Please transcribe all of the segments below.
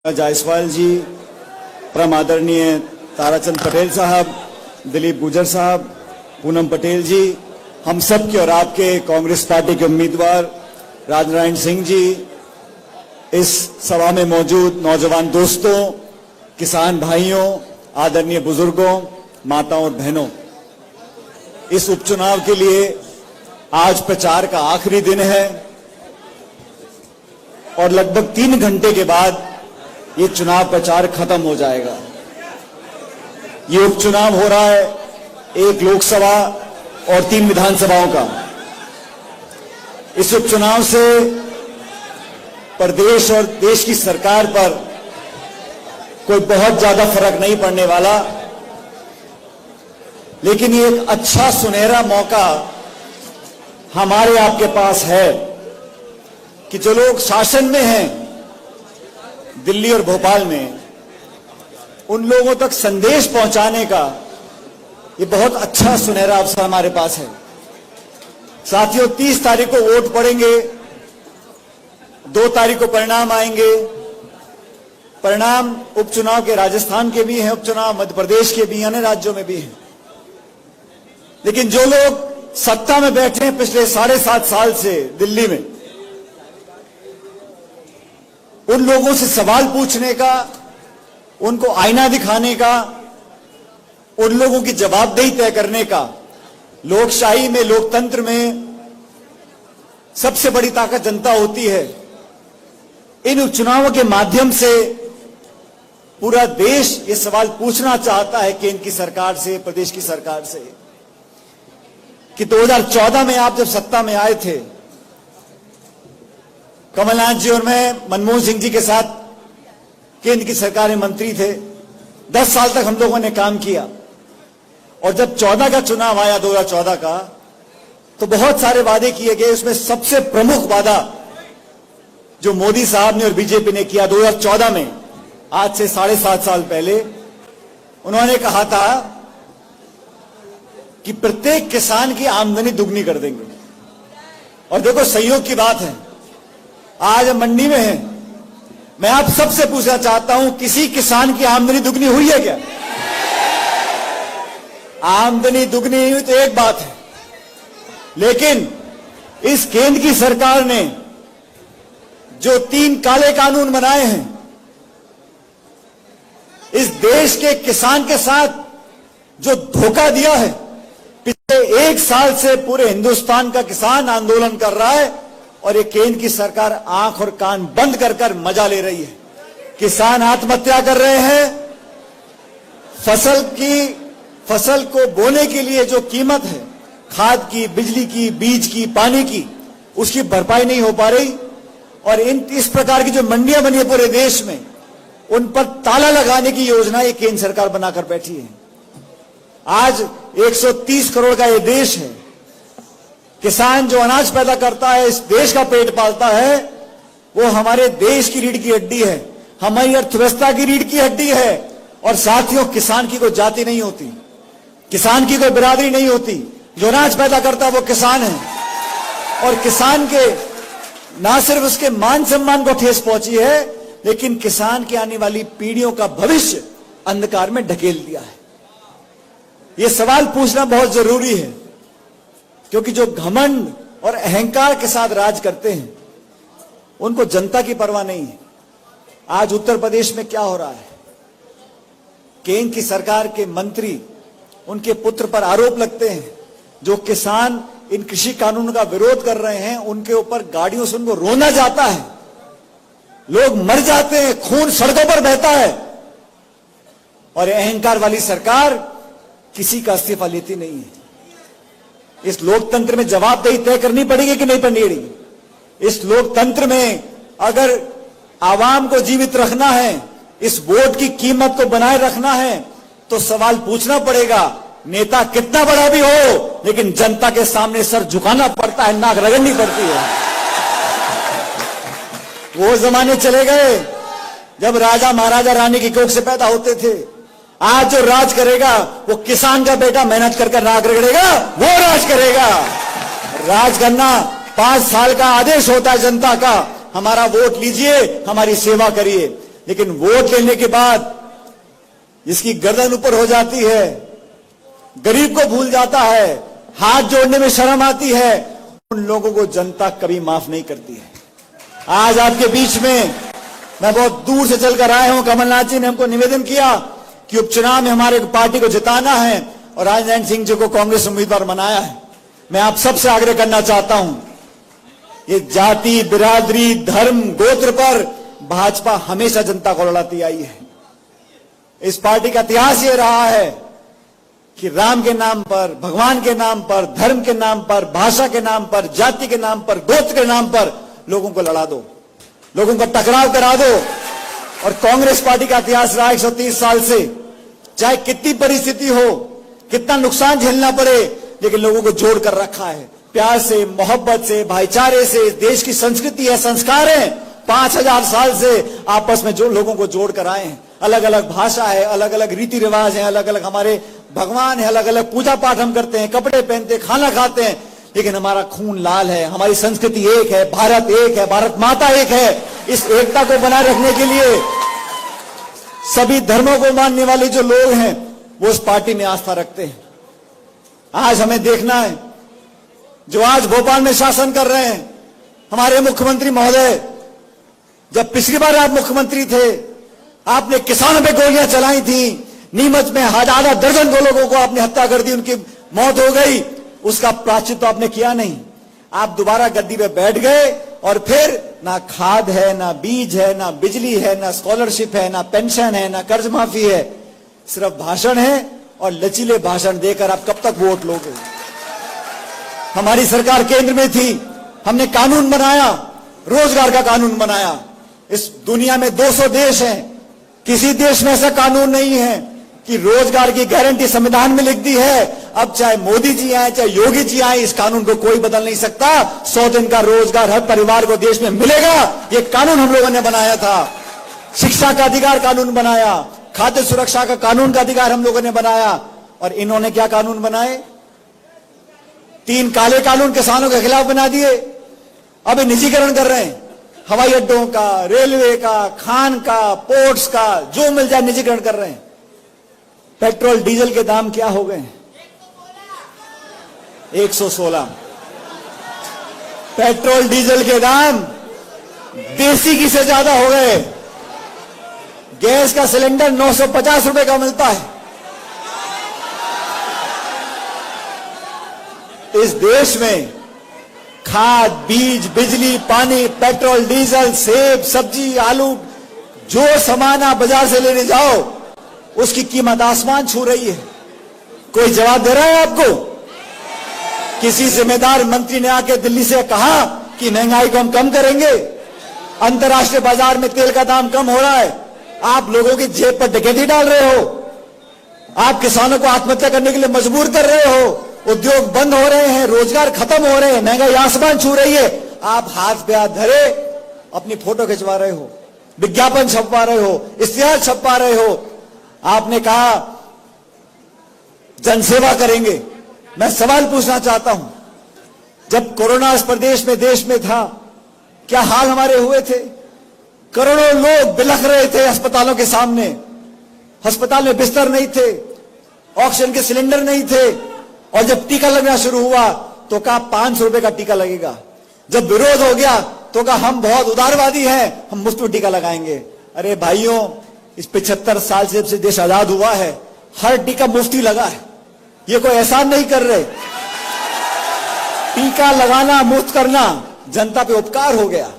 जायसवाल जी, परम आदरणीय ताराचंद पटेल साहब, दिलीप गुजर साहब, पूनम पटेल जी, हम सब के और आपके कांग्रेस पार्टी के उम्मीदवार राजनारायण सिंह जी, इस सभा में मौजूद नौजवान दोस्तों, किसान भाइयों, आदरणीय बुजुर्गों, माताओं और बहनों, इस उपचुनाव के लिए आज प्रचार का आखिरी दिन है और लगभग 3 घंटे के बाद ये चुनाव प्रचार खत्म हो जाएगा। ये उपचुनाव हो रहा है 1 लोकसभा और 3 विधानसभाओं का। इस उपचुनाव से प्रदेश और देश की सरकार पर कोई बहुत ज्यादा फर्क नहीं पड़ने वाला, लेकिन ये एक अच्छा सुनहरा मौका हमारे आपके पास है कि जो लोग शासन में हैं दिल्ली और भोपाल में, उन लोगों तक संदेश पहुंचाने का ये बहुत अच्छा सुनहरा अवसर हमारे पास है। साथियों, 30 तारीख को वोट पड़ेंगे, 2 तारीख को परिणाम आएंगे। परिणाम उपचुनाव के राजस्थान के भी हैं, उपचुनाव मध्य प्रदेश के भी, अन्य राज्यों में भी हैं। लेकिन जो लोग सत्ता में बैठे हैं पिछले 7.5 साल से दिल्ली में, उन लोगों से सवाल पूछने का, उनको आईना दिखाने का, उन लोगों की जवाबदेही तय करने का, लोकशाही में, लोकतंत्र में सबसे बड़ी ताकत जनता होती है। इन उपचुनावों के माध्यम से पूरा देश ये सवाल पूछना चाहता है केंद्र की सरकार से, प्रदेश की सरकार से, कि 2014 में आप जब सत्ता में आए थे, कमलनाथ जी और मैं मनमोहन सिंह जी के साथ केंद्र की सरकार में मंत्री थे। 10 साल तक हम लोगों ने काम किया और जब 14 का चुनाव आया, 2014 का, तो बहुत सारे वादे किए गए। उसमें सबसे प्रमुख वादा जो मोदी साहब ने और बीजेपी ने किया 2014 में, आज से 7.5 साल पहले, उन्होंने कहा था कि प्रत्येक किसान की आमदनी दुगनी कर देंगे। और देखो, संयोग की बात है, आज हम मंडी में हैं, मैं आप सबसे पूछना चाहता हूं, किसी किसान की आमदनी दुगनी हुई है क्या? आमदनी दुगनी नहीं हुई तो एक बात है, लेकिन इस केंद्र की सरकार ने जो 3 काले कानून बनाए हैं, इस देश के किसान के साथ जो धोखा दिया है, पिछले 1 साल से पूरे हिंदुस्तान का किसान आंदोलन कर रहा है और ये केंद्र की सरकार आंख और कान बंद कर कर मजा ले रही है। किसान आत्महत्या कर रहे हैं। फसल को बोने के लिए जो कीमत है, खाद की, बिजली की, बीज की, पानी की, उसकी भरपाई नहीं हो पा रही। और इस प्रकार की जो मंडियां बनी है पूरे देश में, उन पर ताला लगाने की योजना ये केंद्र सरकार बनाकर बैठी है। आज 130 करोड़ का ये देश है। किसान जो अनाज पैदा करता है, इस देश का पेट पालता है, वो हमारे देश की रीढ़ की हड्डी है, हमारी अर्थव्यवस्था की रीढ़ की हड्डी है। और साथियों, किसान की कोई जाति नहीं होती, किसान की कोई बिरादरी नहीं होती। जो अनाज पैदा करता है वो किसान है। और किसान के ना सिर्फ उसके मान सम्मान को ठेस पहुंची है, लेकिन किसान की आने वाली पीढ़ियों का भविष्य अंधकार में ढकेल दिया है। यह सवाल पूछना बहुत जरूरी है, क्योंकि जो घमंड और अहंकार के साथ राज करते हैं, उनको जनता की परवाह नहीं है। आज उत्तर प्रदेश में क्या हो रहा है? केंद्र की सरकार के मंत्री, उनके पुत्र पर आरोप लगते हैं। जो किसान इन कृषि कानून का विरोध कर रहे हैं, उनके ऊपर गाड़ियों से उनको रोना जाता है, लोग मर जाते हैं, खून सड़कों पर बहता है, और अहंकार वाली सरकार किसी का इस्तीफा लेती नहीं है। इस लोकतंत्र में जवाबदेही तय करनी पड़ेगी कि नहीं पड़ेगी? इस लोकतंत्र में अगर आवाम को जीवित रखना है, इस वोट की कीमत को बनाए रखना है, तो सवाल पूछना पड़ेगा। नेता कितना बड़ा भी हो, लेकिन जनता के सामने सर झुकाना पड़ता है, नाक रगड़नी पड़ती है। वो जमाने चले गए जब राजा महाराजा रानी की कोख से पैदा होते थे। आज जो राज करेगा वो किसान का बेटा मेहनत करके नाक रगड़ेगा, वो राज करेगा। राज करना 5 साल का आदेश होता है जनता का। हमारा वोट लीजिए, हमारी सेवा करिए। लेकिन वोट लेने के बाद जिसकी गर्दन ऊपर हो जाती है, गरीब को भूल जाता है, हाथ जोड़ने में शर्म आती है, उन लोगों को जनता कभी माफ नहीं करती है। आज आपके बीच में मैं बहुत दूर से चलकर आया हूं। कमलनाथ जी ने हमको निवेदन किया कि उपचुनाव में हमारे पार्टी को जिताना है और राजनारायण सिंह जी को कांग्रेस उम्मीदवार बनाया है। मैं आप सबसे आग्रह करना चाहता हूं, ये जाति, बिरादरी, धर्म, गोत्र पर भाजपा हमेशा जनता को लड़ाती आई है। इस पार्टी का इतिहास ये रहा है कि राम के नाम पर, भगवान के नाम पर, धर्म के नाम पर, भाषा के नाम पर, जाति के नाम पर, गोत्र के नाम पर लोगों को लड़ा दो, लोगों का टकराव करा दो। और कांग्रेस पार्टी का इतिहास रहा 130 साल से, चाहे कितनी परिस्थिति हो, कितना नुकसान झेलना पड़े, लेकिन लोगों को जोड़ कर रखा है। प्यार से, मोहब्बत से, भाईचारे से। इस देश की संस्कृति है, संस्कार है। 5000 साल से आपस में जो लोगों को जोड़ कर आए हैं। अलग अलग भाषा है, अलग अलग रीति रिवाज है, अलग अलग हमारे भगवान है, अलग अलग पूजा पाठ हम करते हैं, कपड़े पहनते हैं, खाना खाते हैं, लेकिन हमारा खून लाल है, हमारी संस्कृति एक है, भारत एक है, भारत माता एक है। इस एकता को बनाए रखने के लिए सभी धर्मों को मानने वाले जो लोग हैं वो इस पार्टी में आस्था रखते हैं। आज हमें देखना है, जो आज भोपाल में शासन कर रहे हैं हमारे मुख्यमंत्री महोदय, जब पिछली बार आप मुख्यमंत्री थे आपने किसानों पे गोलियां चलाई थी, नीमच में आधा दर्जन लोगों को आपने हत्या कर दी, उनकी मौत हो गई, उसका प्रायश्चित तो आपने किया नहीं। आप दोबारा गद्दी पे बैठ गए और फिर ना खाद है, ना बीज है, ना बिजली है, ना स्कॉलरशिप है, ना पेंशन है, ना कर्ज माफी है, सिर्फ भाषण है। और लचीले भाषण देकर आप कब तक वोट लोगे? हमारी सरकार केंद्र में थी, हमने कानून बनाया, रोजगार का कानून बनाया। इस दुनिया में 200 देश हैं, किसी देश में ऐसा कानून नहीं है कि रोजगार की गारंटी संविधान में लिख दी है। अब चाहे मोदी जी आए, चाहे योगी जी आए, इस कानून को कोई बदल नहीं सकता। 100 दिन का रोजगार हर परिवार को देश में मिलेगा, ये कानून हम लोगों ने बनाया था। शिक्षा का अधिकार कानून बनाया, खाद्य सुरक्षा का कानून का अधिकार हम लोगों ने बनाया। और इन्होंने क्या कानून बनाए? 3 काले कानून किसानों के खिलाफ बना दिए। अब निजीकरण कर रहे हैं, हवाई अड्डों का, रेलवे का, खान का, पोर्ट्स का, जो मिल जाए निजीकरण कर रहे हैं। पेट्रोल डीजल के दाम क्या हो गए? 116। पेट्रोल डीजल के दाम देसी घी से ज्यादा हो गए। गैस का सिलेंडर 950 रुपए का मिलता है। इस देश में खाद, बीज, बिजली, पानी, पेट्रोल, डीजल, सेब, सब्जी, आलू, जो सामान आप बाजार से लेने जाओ उसकी कीमत आसमान छू रही है। कोई जवाब दे रहा है आपको? किसी जिम्मेदार मंत्री ने आके दिल्ली से कहा कि महंगाई को हम कम करेंगे, अंतर्राष्ट्रीय बाजार में तेल का दाम कम हो रहा है, आप लोगों की जेब पर डकैती डाल रहे हो, आप किसानों को आत्महत्या करने के लिए मजबूर कर रहे हो, उद्योग बंद हो रहे हैं, रोजगार खत्म हो रहे हैं, महंगाई आसमान छू रही है। आप हाथ पे हाथ धरे अपनी फोटो खिंचवा रहे हो, विज्ञापन छपवा रहे हो, इश्तिहार छपवा रहे हो। आपने कहा जनसेवा करेंगे। मैं सवाल पूछना चाहता हूं, जब कोरोना इस प्रदेश में, देश में था, क्या हाल हमारे हुए थे? करोड़ों लोग बिलख रहे थे अस्पतालों के सामने। अस्पताल में बिस्तर नहीं थे, ऑक्सीजन के सिलेंडर नहीं थे। और जब टीका लगना शुरू हुआ तो कहा 500 रुपए का टीका लगेगा। जब विरोध हो गया तो कहा हम बहुत उदारवादी हैं, हम मुफ्त में टीका लगाएंगे। अरे भाइयों, इस 75 साल से जब से देश आजाद हुआ है हर टीका मुफ्त ही लगा है, ये कोई एहसान नहीं कर रहे। टीका लगाना, मुफ्त करना जनता पे उपकार हो गया।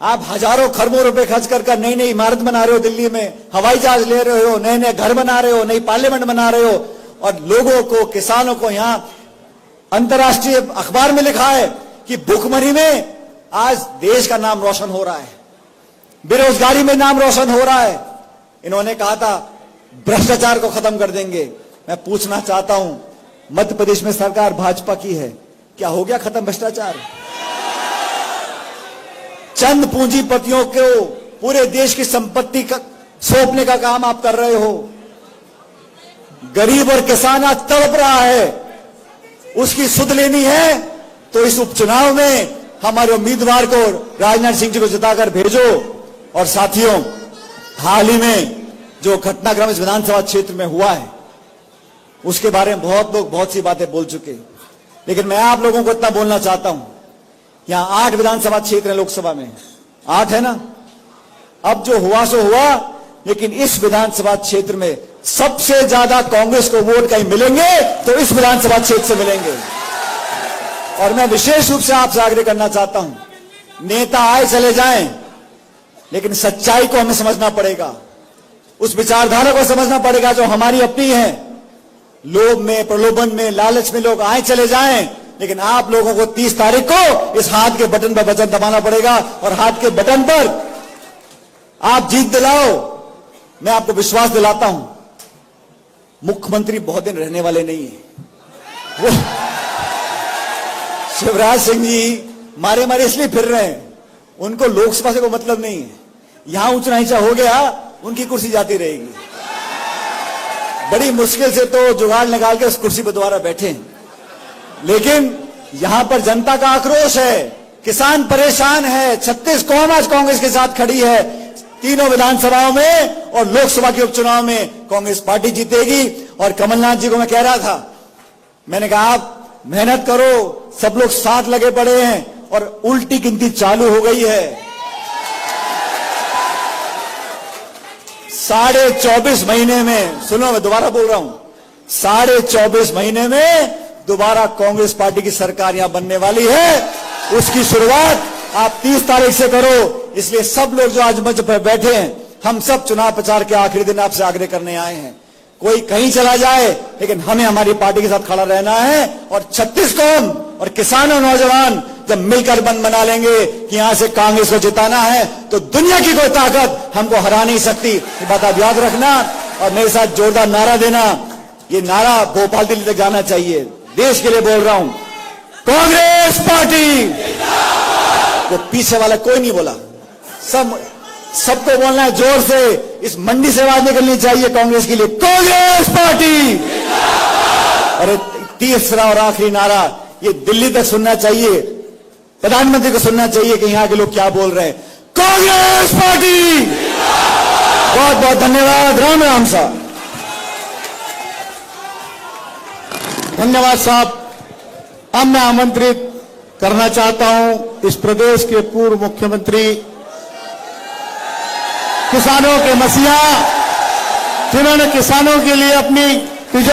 आप हजारों खरबों रुपए खर्च कर नई नई इमारत बना रहे हो, दिल्ली में हवाई जहाज ले रहे हो, नए नए घर बना रहे हो, नई पार्लियामेंट बना रहे हो, और लोगों को, किसानों को, यहां अंतर्राष्ट्रीय अखबार में लिखा है कि भुखमरी में आज देश का नाम रोशन हो रहा है, बेरोजगारी में नाम रोशन हो रहा है। इन्होंने कहा था भ्रष्टाचार को खत्म कर देंगे। मैं पूछना चाहता हूं, मध्य प्रदेश में सरकार भाजपा की है, क्या हो गया खत्म भ्रष्टाचार? चंद पूंजीपतियों को पूरे देश की संपत्ति का सौंपने का काम आप कर रहे हो। गरीब और किसान आज तड़प रहा है, उसकी सुध लेनी है तो इस उपचुनाव में हमारे उम्मीदवार को, राजनारायण सिंह जी को जिताकर भेजो। और साथियों, हाल ही में जो घटनाक्रम इस विधानसभा क्षेत्र में हुआ है उसके बारे में बहुत लोग बहुत सी बातें बोल चुके हैं, लेकिन मैं आप लोगों को इतना बोलना चाहता हूं, यहां 8 विधानसभा क्षेत्र है लोकसभा में, 8 है ना। अब जो हुआ सो हुआ, लेकिन इस विधानसभा क्षेत्र में सबसे ज्यादा कांग्रेस को वोट कहीं मिलेंगे तो इस विधानसभा क्षेत्र से मिलेंगे। और मैं विशेष रूप से आपसे आग्रह करना चाहता हूं, नेता आए चले जाएं, लेकिन सच्चाई को हमें समझना पड़ेगा, उस विचारधारा को समझना पड़ेगा जो हमारी अपनी है। लोभ में, प्रलोभन में, लालच में लोग आए चले जाएं, लेकिन आप लोगों को 30 तारीख को इस हाथ के बटन पर बटन दबाना पड़ेगा और हाथ के बटन पर आप जीत दिलाओ। मैं आपको विश्वास दिलाता हूं, मुख्यमंत्री बहुत दिन रहने वाले नहीं है। वो शिवराज सिंह जी मारे मारे इसलिए फिर रहे हैं, उनको लोकसभा से कोई मतलब नहीं है। यहां ऊंचा नीचा हो गया, उनकी कुर्सी जाती रहेगी। बड़ी मुश्किल से तो जुगाड़ निकाल के उस कुर्सी पर दोबारा बैठे हैं, लेकिन यहां पर जनता का आक्रोश है, किसान परेशान है। 36 कौम आज कांग्रेस के साथ खड़ी है, तीनों विधानसभाओं में और लोकसभा के उपचुनाव में कांग्रेस पार्टी जीतेगी। और कमलनाथ जी को मैं कह रहा था, मैंने कहा आप मेहनत करो, सब लोग साथ लगे पड़े हैं और उल्टी गिनती चालू हो गई है। 24.5 महीने में, सुनो मैं दोबारा बोल रहा हूं, 24.5 महीने में दोबारा कांग्रेस पार्टी की सरकार यहां बनने वाली है। उसकी शुरुआत आप 30 तारीख से करो। इसलिए सब लोग जो आज मंच पर बैठे हैं, हम सब चुनाव प्रचार के आखिरी दिन आपसे आग्रह करने आए हैं। कोई कहीं चला जाए, लेकिन हमें हमारी पार्टी के साथ खड़ा रहना है। और 36 कौम और किसान और नौजवान जब मिलकर बंद बना लेंगे कि यहां से कांग्रेस को जिताना है, तो दुनिया की कोई ताकत हमको हरा नहीं सकती। ये बात आप याद रखना और मेरे साथ जोरदार नारा देना। ये नारा भोपाल दिल्ली तक जाना चाहिए। देश के लिए बोल रहा हूं, कांग्रेस पार्टी। वो पीछे वाला कोई नहीं बोला, सबको बोलना है जोर से। इस मंडी से आवाज निकलनी चाहिए कांग्रेस के लिए, कांग्रेस पार्टी। और तीसरा और आखिरी नारा ये दिल्ली तक सुनना चाहिए, प्रधानमंत्री को सुनना चाहिए कि यहां के लोग क्या बोल रहे हैं, कांग्रेस पार्टी। बहुत बहुत धन्यवाद। राम राम साहब। धन्यवाद साहब। अब मैं आमंत्रित करना चाहता हूं इस प्रदेश के पूर्व मुख्यमंत्री, किसानों के मसीहा, जिन्होंने किसानों के लिए अपनी